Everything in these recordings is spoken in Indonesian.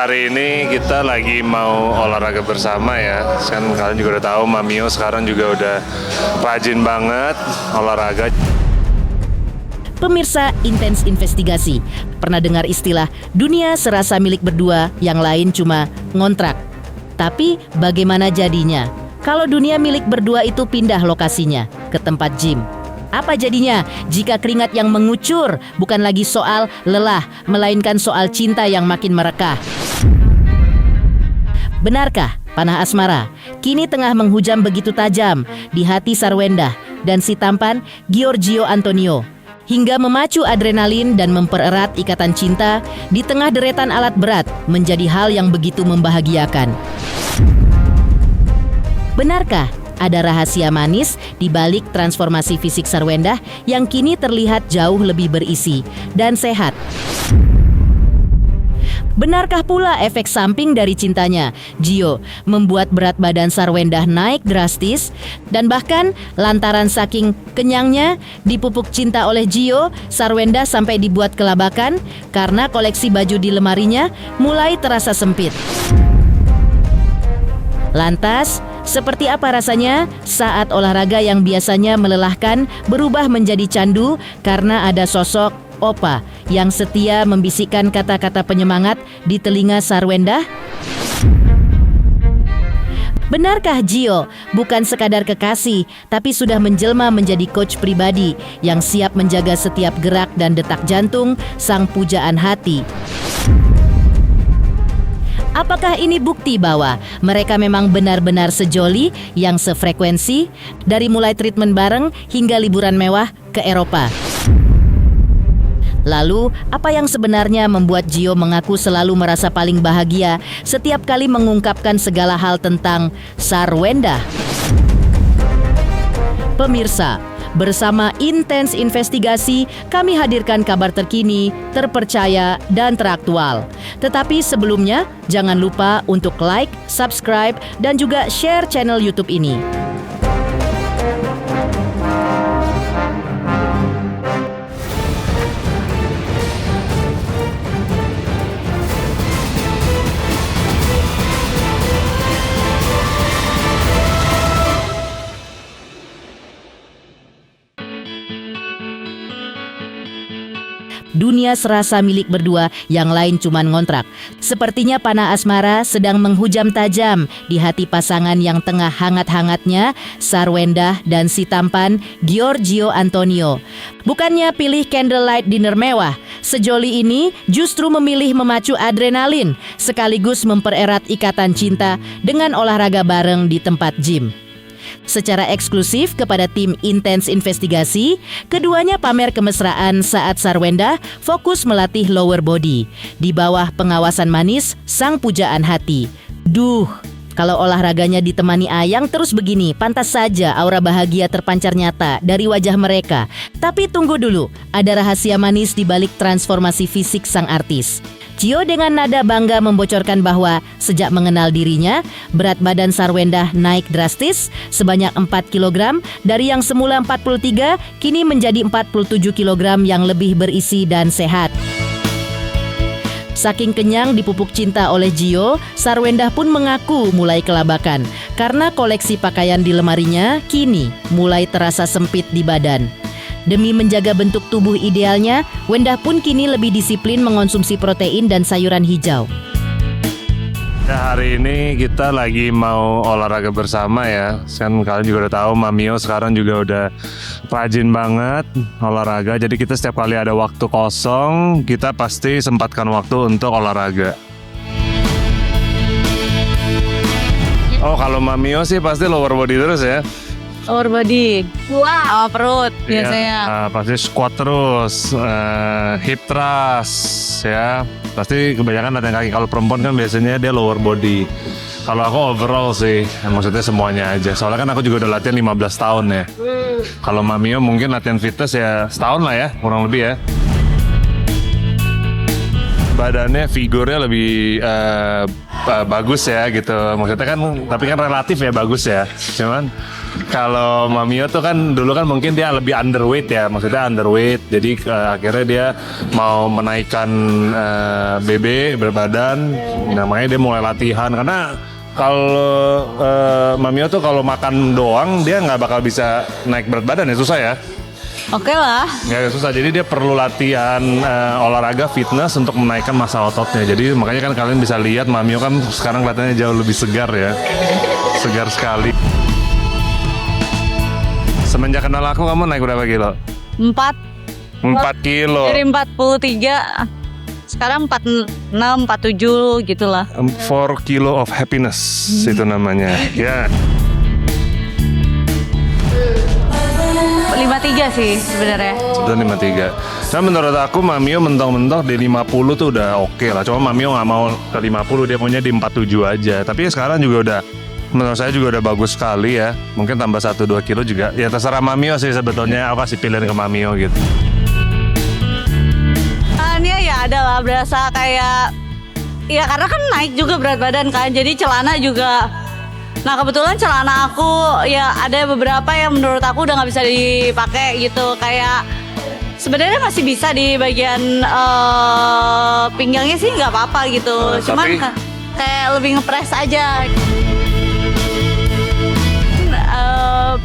Hari ini kita lagi mau olahraga bersama ya. Kan kalian juga udah tahu Mamio sekarang juga udah rajin banget olahraga. Pemirsa Intens Investigasi, pernah dengar istilah dunia serasa milik berdua, yang lain cuma ngontrak. Tapi bagaimana jadinya kalau dunia milik berdua itu pindah lokasinya ke tempat gym? Apa jadinya jika keringat yang mengucur bukan lagi soal lelah, melainkan soal cinta yang makin merekah? Benarkah panah asmara kini tengah menghujam begitu tajam di hati Sarwendah dan si tampan Giorgio Antonio, hingga memacu adrenalin dan mempererat ikatan cinta di tengah deretan alat berat menjadi hal yang begitu membahagiakan? Benarkah ada rahasia manis di balik transformasi fisik Sarwendah yang kini terlihat jauh lebih berisi dan sehat? Benarkah pula efek samping dari cintanya Gio membuat berat badan Sarwendah naik drastis, dan bahkan lantaran saking kenyangnya dipupuk cinta oleh Gio, Sarwendah sampai dibuat kelabakan karena koleksi baju di lemarinya mulai terasa sempit? Lantas, seperti apa rasanya saat olahraga yang biasanya melelahkan berubah menjadi candu karena ada sosok Opa yang setia membisikkan kata-kata penyemangat di telinga Sarwendah? Benarkah Gio bukan sekadar kekasih, tapi sudah menjelma menjadi coach pribadi yang siap menjaga setiap gerak dan detak jantung sang pujaan hati? Apakah ini bukti bahwa mereka memang benar-benar sejoli yang sefrekuensi, dari mulai treatment bareng hingga liburan mewah ke Eropa? Lalu, apa yang sebenarnya membuat Gio mengaku selalu merasa paling bahagia setiap kali mengungkapkan segala hal tentang Sarwendah? Pemirsa, bersama Intens Investigasi, kami hadirkan kabar terkini, terpercaya, dan teraktual. Tetapi sebelumnya, jangan lupa untuk like, subscribe, dan juga share channel YouTube ini. Dunia serasa milik berdua, yang lain cuman ngontrak. Sepertinya panah asmara sedang menghujam tajam di hati pasangan yang tengah hangat-hangatnya, Sarwendah dan si tampan Giorgio Antonio. Bukannya pilih candlelight dinner mewah, sejoli ini justru memilih memacu adrenalin sekaligus mempererat ikatan cinta dengan olahraga bareng di tempat gym. Secara eksklusif kepada tim Intens Investigasi, keduanya pamer kemesraan saat Sarwendah fokus melatih lower body di bawah pengawasan manis sang pujaan hati. Duh, kalau olahraganya ditemani Ayang terus begini, pantas saja aura bahagia terpancar nyata dari wajah mereka. Tapi tunggu dulu, ada rahasia manis di balik transformasi fisik sang artis. Gio dengan nada bangga membocorkan bahwa sejak mengenal dirinya, berat badan Sarwendah naik drastis sebanyak 4 kg dari yang semula 43 kini menjadi 47 kg yang lebih berisi dan sehat. Saking kenyang dipupuk cinta oleh Gio, Sarwendah pun mengaku mulai kelabakan karena koleksi pakaian di lemarinya kini mulai terasa sempit di badan. Demi menjaga bentuk tubuh idealnya, Wendah pun kini lebih disiplin mengonsumsi protein dan sayuran hijau. Ya, hari ini kita lagi mau olahraga bersama ya. Kan kalian juga udah tahu Mamio sekarang juga udah rajin banget olahraga. Jadi kita setiap kali ada waktu kosong, kita pasti sempatkan waktu untuk olahraga. Oh, kalau Mamio sih pasti lower body terus ya. Lower body, Wow. perut biasanya. Pasti squat terus, hip thrust ya. Pasti kebanyakan latihan kaki. Kalau perempuan kan biasanya dia lower body. Kalau aku overall sih, maksudnya semuanya aja. Soalnya kan aku juga udah latihan 15 tahun ya. Kalau Mamio mungkin latihan fitness ya setahun lah ya, kurang lebih ya. badannya, figurnya lebih bagus ya gitu. Maksudnya kan, tapi kan relatif ya bagus ya. Cuman kalau Mamio tuh kan dulu kan mungkin dia lebih underweight ya, maksudnya underweight. Jadi akhirnya dia mau menaikkan BB berbadan, namanya dia mulai latihan. Karena kalau Mamio tuh kalau makan doang dia nggak bakal bisa naik berat badan ya, susah ya. Oke lah. Nggak susah, jadi dia perlu latihan olahraga fitness untuk menaikkan massa ototnya. Jadi makanya kan kalian bisa lihat Mamio kan sekarang kelihatannya jauh lebih segar ya, segar sekali. Semenjak kenal aku kamu naik berapa kilo? 4 kilo. dari 43 sekarang 46, 47 gitulah. 4 kilo of happiness itu namanya. Ya. 53 sih sebenarnya. Sudah 53. Nah menurut aku Mamio mentok-mentok di 50 tuh udah oke lah. Cuma Mamio nggak mau ke 50, dia punya di 47 aja. Tapi sekarang juga udah, menurut saya juga udah bagus sekali ya. Mungkin tambah 1-2 kilo juga. Ya terserah Mamio sih sebetulnya. Aku kasih pilihan ke Mamio gitu. Ya ada lah, berasa kayak, ya karena kan naik juga berat badan kan. Jadi celana juga. Nah kebetulan celana aku ya ada beberapa yang menurut aku udah nggak bisa dipakai gitu. Kayak sebenarnya masih bisa di bagian pinggangnya sih nggak apa-apa gitu. Cuman kayak lebih ngepres aja.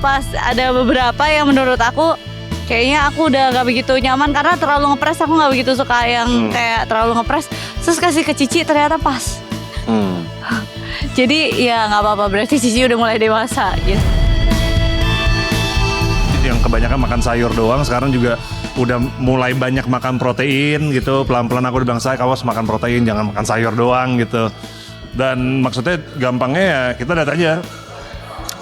Pas ada beberapa yang menurut aku kayaknya aku udah gak begitu nyaman karena terlalu ngepres. Aku gak begitu suka yang kayak terlalu ngepres. Terus kasih ke Cici ternyata pas. Jadi ya gak apa-apa, berarti Cici udah mulai dewasa gitu. Yang kebanyakan makan sayur doang, sekarang juga udah mulai banyak makan protein gitu. Pelan-pelan aku udah bilang, saya kawas makan protein, jangan makan sayur doang gitu. Dan maksudnya gampangnya ya kita lihat aja,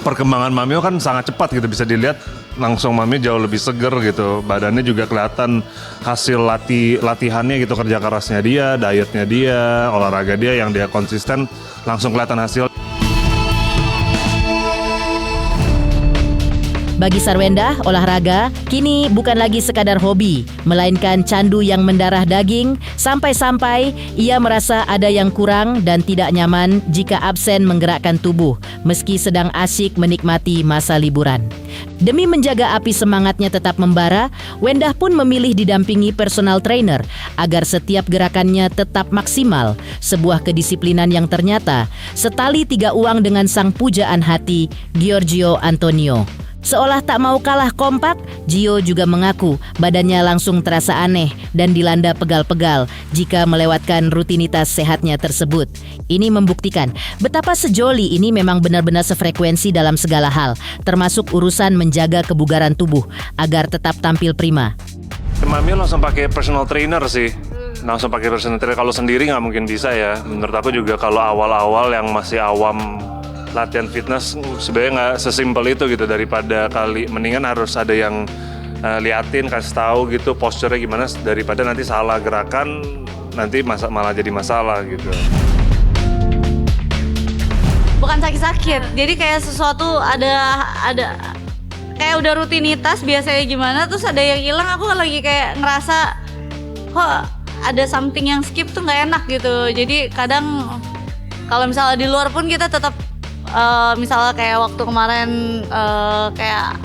perkembangan Mamio kan sangat cepat gitu, bisa dilihat langsung Mamio jauh lebih seger gitu, badannya juga kelihatan hasil latihannya gitu, kerja kerasnya dia, dietnya dia, olahraga dia yang dia konsisten, langsung kelihatan hasil. Bagi Sarwenda, olahraga kini bukan lagi sekadar hobi, melainkan candu yang mendarah daging, sampai-sampai ia merasa ada yang kurang dan tidak nyaman jika absen menggerakkan tubuh, meski sedang asyik menikmati masa liburan. Demi menjaga api semangatnya tetap membara, Wendah pun memilih didampingi personal trainer agar setiap gerakannya tetap maksimal, sebuah kedisiplinan yang ternyata setali 3 uang dengan sang pujaan hati, Giorgio Antonio. Seolah tak mau kalah kompak, Gio juga mengaku badannya langsung terasa aneh dan dilanda pegal-pegal jika melewatkan rutinitas sehatnya tersebut. Ini membuktikan betapa sejoli ini memang benar-benar sefrekuensi dalam segala hal, termasuk urusan menjaga kebugaran tubuh agar tetap tampil prima. Mamio langsung pakai personal trainer sih. Langsung pakai personal trainer, kalau sendiri nggak mungkin bisa ya. Menurut aku juga kalau awal-awal yang masih awam latihan fitness sebenarnya nggak sesimpel itu gitu, daripada mendingan harus ada yang liatin, kasih tahu gitu posturnya gimana, daripada nanti salah gerakan nanti malah jadi masalah gitu. Bukan sakit-sakit, jadi kayak sesuatu ada kayak udah rutinitas biasanya gimana, terus ada yang hilang. Aku lagi kayak ngerasa kok ada something yang skip tuh nggak enak gitu. Jadi kadang kalau misalnya di luar pun kita tetap misalnya kayak waktu kemarin kayak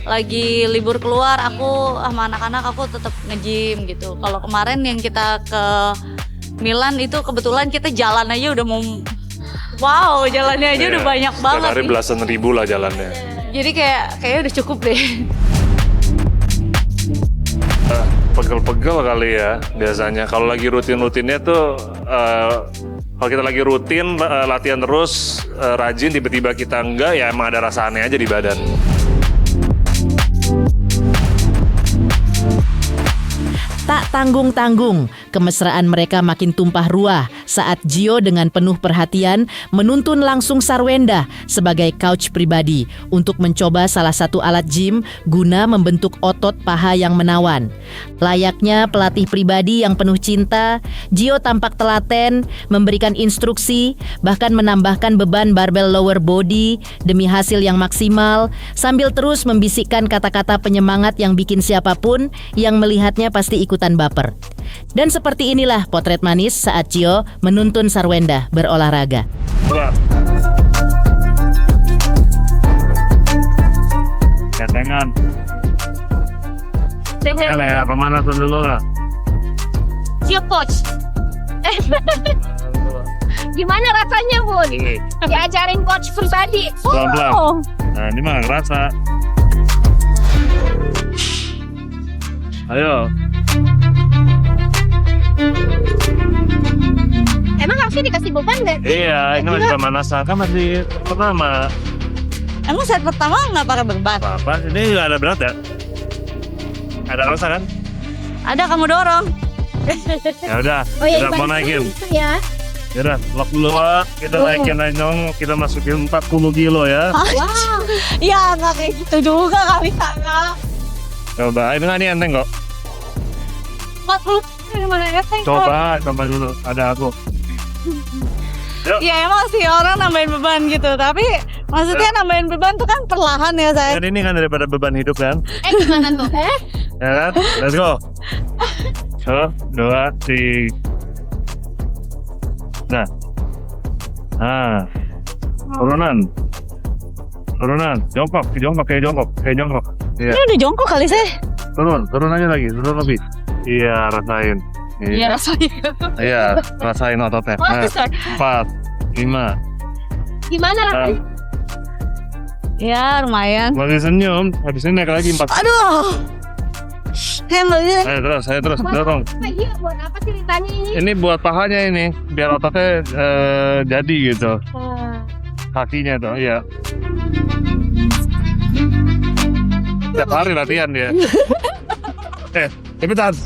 lagi libur keluar, aku sama anak-anak aku tetap nge-gym gitu. Kalau kemarin yang kita ke Milan itu kebetulan kita jalan aja udah mau, wow, jalannya aja udah banyak banget. Hari belasan ribu lah jalannya. Jadi kayaknya udah cukup deh. Pegel-pegel kali ya biasanya. Kalau lagi rutin-rutinnya tuh kalau kita lagi rutin latihan terus rajin, tiba-tiba kita enggak, ya emang ada rasa aneh aja di badan. Tak tanggung-tanggung, kemesraan mereka makin tumpah ruah saat Gio dengan penuh perhatian menuntun langsung Sarwenda sebagai coach pribadi untuk mencoba salah satu alat gym guna membentuk otot paha yang menawan. Layaknya pelatih pribadi yang penuh cinta, Gio tampak telaten, memberikan instruksi, bahkan menambahkan beban barbel lower body demi hasil yang maksimal, sambil terus membisikkan kata-kata penyemangat yang bikin siapapun yang melihatnya pasti ikutan baper. Dan seperti Seperti inilah potret manis saat Cio menuntun Sarwenda berolahraga. Ketengan. Ya, pemanasan dulu lah. Siap coach. Gimana rasanya Bun? Diajarin coach pribadi. Pelan-pelan. Nah, ini mah ngerasa. Ayo. Emang harusnya dikasih beban nggak? Iya, ini masih pemanasan kan masih pertama. Emang set pertama nggak pakai beban? Apa? Ini nggak ada berat ya? Ada rasa kan? Ada, kamu dorong. Ya udah, kita mau naikin. Ya. Ya udah, lock dulu Pak. Kita naikin aja, kita masukin 40 kilo ya. Wow. Ya nggak kayak gitu juga kali kakak. Coba, ini nggak nih enteng kok. 40 gimana ya? Coba dulu, ada aku. Ya emang sih orang nambahin beban gitu, tapi maksudnya nambahin beban tuh kan perlahan ya saya. Dan ini kan daripada beban hidup kan. Gimana tuh? Ya kan? Let's go. 1, 2, 3. Nah. Turunan. Jongkok. Iya. Ini udah jongkok kali saya. Turun aja lagi, turun lebih. Iya, rasain. Iya rasanya. Iya, rasain ototnya. Nah, 4, 5. Gimana rasanya? Ya lumayan. Masih senyum, habis ini naik lagi 4. Aduh. Saya nggak bisa. Saya terus dorong. Iya, buat apa ceritanya ini? Ini buat pahanya ini, biar ototnya jadi gitu. Kakinya tuh, iya. Setiap hari latihan dia. Cepetan.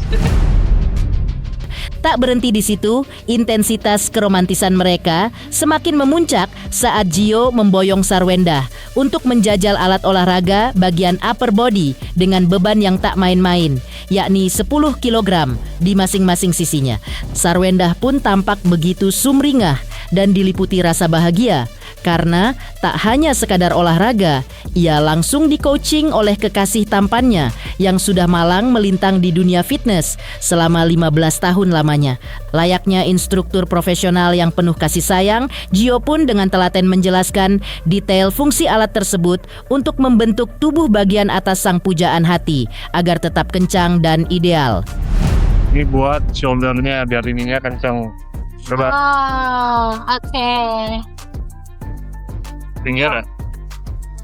Tak berhenti di situ, intensitas keromantisan mereka semakin memuncak saat Gio memboyong Sarwenda untuk menjajal alat olahraga bagian upper body dengan beban yang tak main-main, yakni 10 kg di masing-masing sisinya. Sarwenda pun tampak begitu sumringah dan diliputi rasa bahagia karena tak hanya sekadar olahraga, ia langsung di-coaching oleh kekasih tampannya yang sudah malang melintang di dunia fitness selama 15 tahun lamanya. Layaknya instruktur profesional yang penuh kasih sayang, Gio pun dengan telaten menjelaskan detail fungsi alat tersebut untuk membentuk tubuh bagian atas sang pujaan hati agar tetap kencang dan ideal. Ini buat shouldernya biar ininya kencang. Coba. Oh, oke. Pinggir ya?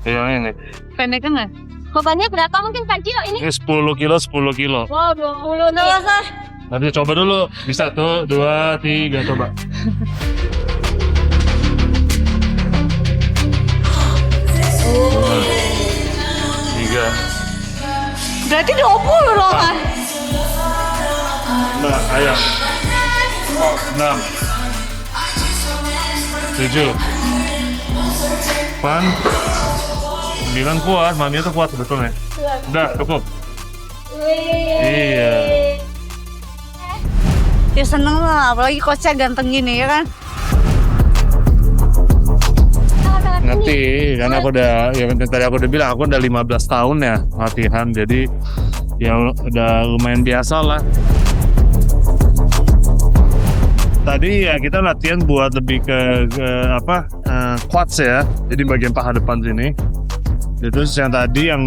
Yang ini. Pendek kan nggak? Bebannya berapa mungkin Kak Gio ini? Ini 10 kilo. Wow, 20 nih. Nanti coba dulu. Bisa tuh, 2, 3, coba. Dua, 3. Berarti 20 dong kan? Nah, ayo. 6, 7, 8, 9 kuat. Mami itu kuat sebetulnya. Udah, cukup. Iya. Ya seneng lah, apalagi coachnya ganteng gini ya kan? Ngerti, karena aku udah, ya tadi aku udah bilang, aku udah 15 tahun ya latihan, jadi ya udah lumayan biasa lah. Tadi ya kita latihan buat lebih ke quads ya, jadi bagian paha depan sini. Terus yang tadi yang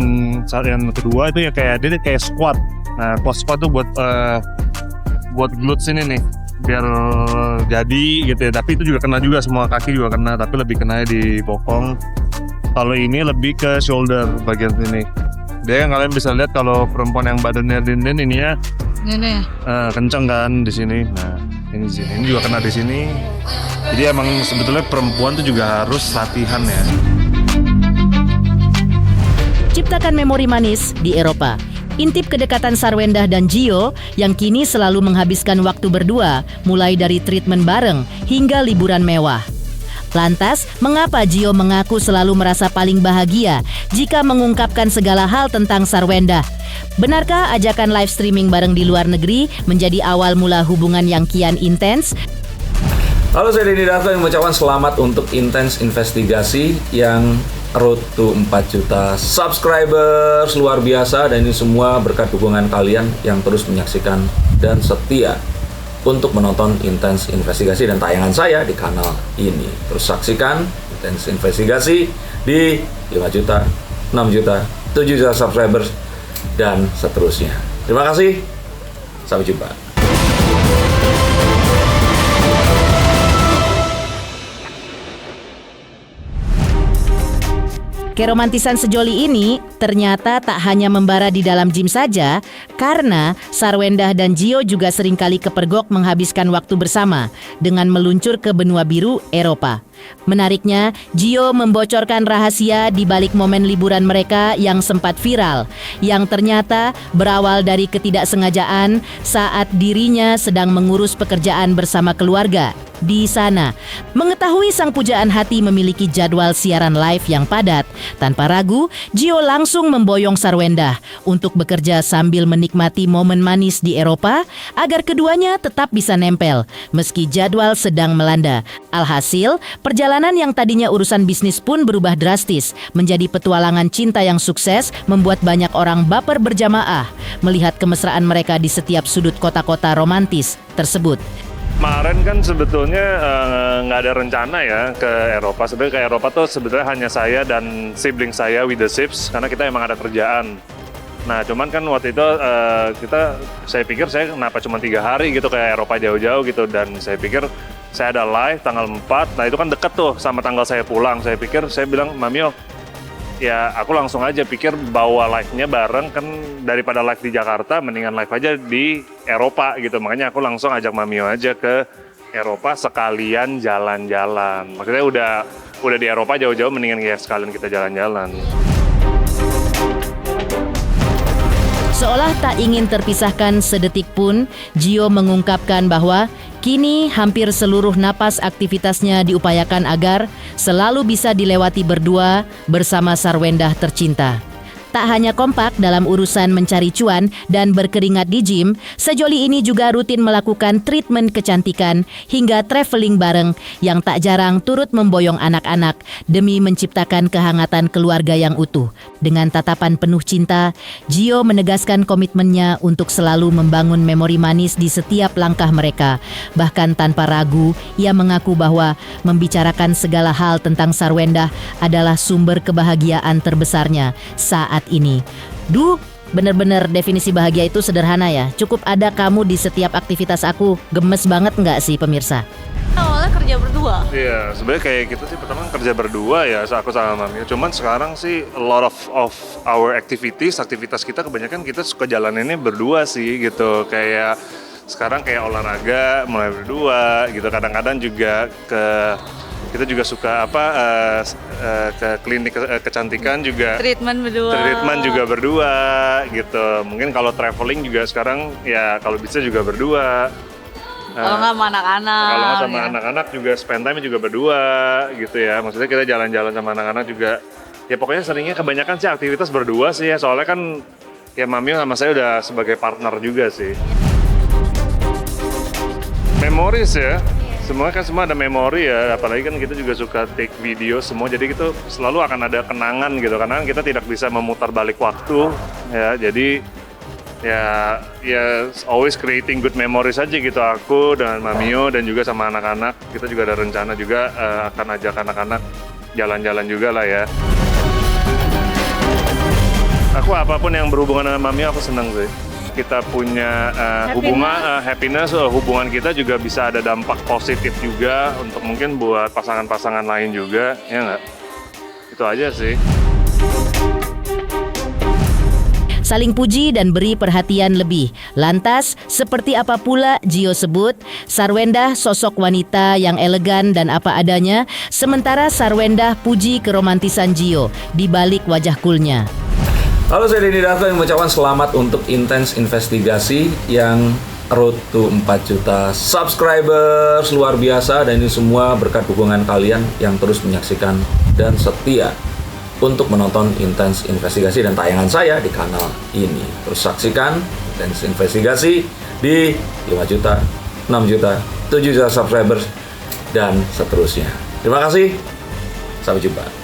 kedua itu ya kayak squat. Nah, squat tuh buat glutes ini nih, biar jadi gitu ya. Tapi itu juga kena juga, semua kaki juga kena, tapi lebih kena di bokong. Kalau ini lebih ke shoulder bagian sini. Dia kan kalian bisa lihat kalau perempuan yang badannya dindin ini ya, Ini. kenceng kan di sini. Nah, ini di sini, ini juga kena di sini. Jadi emang sebetulnya perempuan tuh juga harus latihan ya. Ciptakan memori manis di Eropa. Intip kedekatan Sarwenda dan Gio yang kini selalu menghabiskan waktu berdua, mulai dari treatment bareng hingga liburan mewah. Lantas, mengapa Gio mengaku selalu merasa paling bahagia jika mengungkapkan segala hal tentang Sarwenda? Benarkah ajakan live streaming bareng di luar negeri menjadi awal mula hubungan yang kian intens? Halo, saya Denny Darto yang mengucapkan selamat untuk Intens Investigasi yang road to 4 juta subscribers, luar biasa, dan ini semua berkat dukungan kalian yang terus menyaksikan dan setia untuk menonton Intens Investigasi dan tayangan saya di kanal ini. Terus saksikan Intens Investigasi di 5 juta, 6 juta, 7 juta subscribers, dan seterusnya. Terima kasih. Sampai jumpa. Keromantisan sejoli ini ternyata tak hanya membara di dalam gym saja, karena Sarwendah dan Gio juga seringkali kepergok menghabiskan waktu bersama dengan meluncur ke benua biru Eropa. Menariknya, Gio membocorkan rahasia di balik momen liburan mereka yang sempat viral, yang ternyata berawal dari ketidaksengajaan saat dirinya sedang mengurus pekerjaan bersama keluarga di sana. Mengetahui sang pujaan hati memiliki jadwal siaran live yang padat, tanpa ragu, Gio langsung memboyong Sarwendah untuk bekerja sambil menikmati momen manis di Eropa agar keduanya tetap bisa nempel meski jadwal sedang melanda. Alhasil, perjalanan yang tadinya urusan bisnis pun berubah drastis menjadi petualangan cinta yang sukses, membuat banyak orang baper berjamaah melihat kemesraan mereka di setiap sudut kota-kota romantis tersebut. Kemarin kan sebetulnya nggak ada rencana ya ke Eropa. Sebenarnya ke Eropa tuh sebetulnya hanya saya dan sibling saya with the ships, karena kita emang ada kerjaan. Nah cuman kan waktu itu saya pikir saya kenapa cuma 3 hari gitu ke Eropa jauh-jauh gitu, dan saya pikir saya ada live tanggal 4, nah itu kan deket tuh sama tanggal saya pulang. Saya bilang, Mamio, ya aku langsung aja pikir bawa live-nya bareng, kan daripada live di Jakarta mendingan live aja di Eropa gitu. Makanya aku langsung ajak Mamio aja ke Eropa sekalian jalan-jalan. Maksudnya udah di Eropa jauh-jauh, mendingan ya sekalian kita jalan-jalan. Seolah tak ingin terpisahkan sedetik pun, Gio mengungkapkan bahwa kini hampir seluruh napas aktivitasnya diupayakan agar selalu bisa dilewati berdua bersama Sarwendah tercinta. Tak hanya kompak dalam urusan mencari cuan dan berkeringat di gym, sejoli ini juga rutin melakukan treatment kecantikan hingga traveling bareng yang tak jarang turut memboyong anak-anak demi menciptakan kehangatan keluarga yang utuh. Dengan tatapan penuh cinta, Gio menegaskan komitmennya untuk selalu membangun memori manis di setiap langkah mereka. Bahkan tanpa ragu, ia mengaku bahwa membicarakan segala hal tentang Sarwendah adalah sumber kebahagiaan terbesarnya saat ini. Bener-bener definisi bahagia itu sederhana ya. Cukup ada kamu di setiap aktivitas aku. Gemes banget nggak sih pemirsa? Awalnya kerja berdua. Iya, sebenarnya kayak kita sih pertama kerja berdua ya, aku sama Mami. Cuman sekarang sih a lot of our aktivitas kita kebanyakan kita suka jalaninnya berdua sih gitu. Kayak sekarang kayak olahraga mulai berdua gitu. Kadang-kadang juga kita juga suka ke klinik kecantikan juga. Treatment juga berdua gitu. Mungkin kalau traveling juga sekarang ya kalau bisa juga berdua. Kalau nggak sama anak-anak. Kalau nggak sama anak-anak juga spend time juga berdua gitu ya. Maksudnya kita jalan-jalan sama anak-anak juga. Ya pokoknya seringnya kebanyakan sih aktivitas berdua sih ya. Soalnya kan ya Mami sama saya udah sebagai partner juga sih. Memories ya. Semua ada memori ya, apalagi kan kita juga suka take video semua, jadi itu selalu akan ada kenangan gitu, karena kita tidak bisa memutar balik waktu ya, jadi ya always creating good memories aja gitu, aku dan Mamio dan juga sama anak-anak. Kita juga ada rencana juga akan ajak anak-anak jalan-jalan juga lah ya. Aku apapun yang berhubungan dengan Mamio aku seneng sih. Kita punya hubungan kita juga bisa ada dampak positif juga untuk mungkin buat pasangan-pasangan lain juga, ya nggak? Itu aja sih. Saling puji dan beri perhatian lebih. Lantas, seperti apa pula Gio sebut, Sarwendah sosok wanita yang elegan dan apa adanya, sementara Sarwendah puji keromantisan Gio di balik wajah coolnya. Halo, saya Denny Darko yang mengucapkan selamat untuk Intens Investigasi yang road to 4 juta subscribers, luar biasa, dan ini semua berkat dukungan kalian yang terus menyaksikan dan setia untuk menonton Intens Investigasi dan tayangan saya di kanal ini. Terus saksikan Intens Investigasi di 5 juta, 6 juta, 7 juta subscribers, dan seterusnya. Terima kasih, sampai jumpa.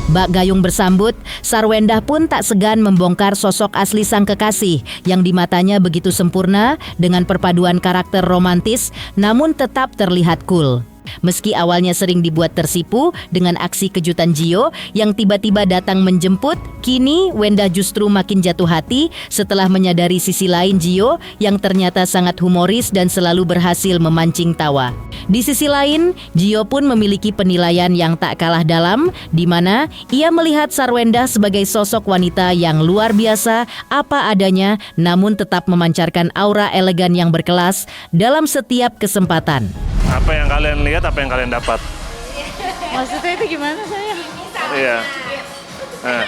Bak Gayung bersambut, Sarwendah pun tak segan membongkar sosok asli sang kekasih yang di matanya begitu sempurna dengan perpaduan karakter romantis namun tetap terlihat cool. Meski awalnya sering dibuat tersipu dengan aksi kejutan Gio yang tiba-tiba datang menjemput, kini Wendah justru makin jatuh hati setelah menyadari sisi lain Gio yang ternyata sangat humoris dan selalu berhasil memancing tawa. Di sisi lain, Gio pun memiliki penilaian yang tak kalah dalam, di mana ia melihat Sarwendah sebagai sosok wanita yang luar biasa apa adanya namun tetap memancarkan aura elegan yang berkelas dalam setiap kesempatan. Apa yang kalian lihat, apa yang kalian dapat? Maksudnya itu gimana saya? Iya. Nah,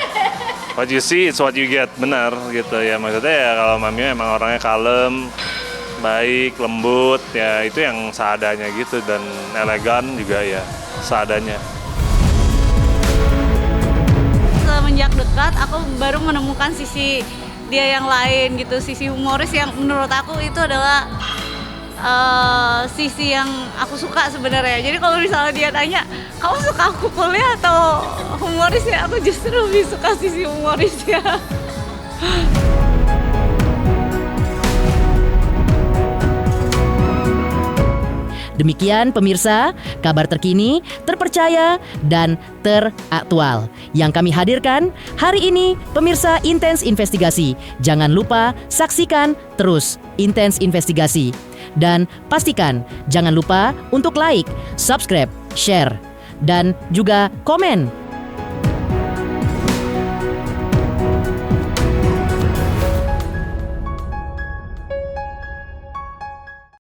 what you see it's what you get, benar gitu ya. Maksudnya ya kalau Mami emang orangnya kalem, baik, lembut, ya itu yang seadanya gitu dan elegan juga ya seadanya. Semenjak dekat aku baru menemukan sisi dia yang lain gitu, sisi humoris yang menurut aku itu adalah sisi yang aku suka sebenarnya. Jadi kalau misalnya dia tanya, kamu suka aku kuliah atau humoris ya? Aku justru lebih suka sisi humorisnya. Demikian pemirsa, kabar terkini, terpercaya, dan teraktual yang kami hadirkan hari ini. Pemirsa Intens Investigasi, jangan lupa saksikan terus Intens Investigasi. Dan pastikan jangan lupa untuk like, subscribe, share, dan juga komen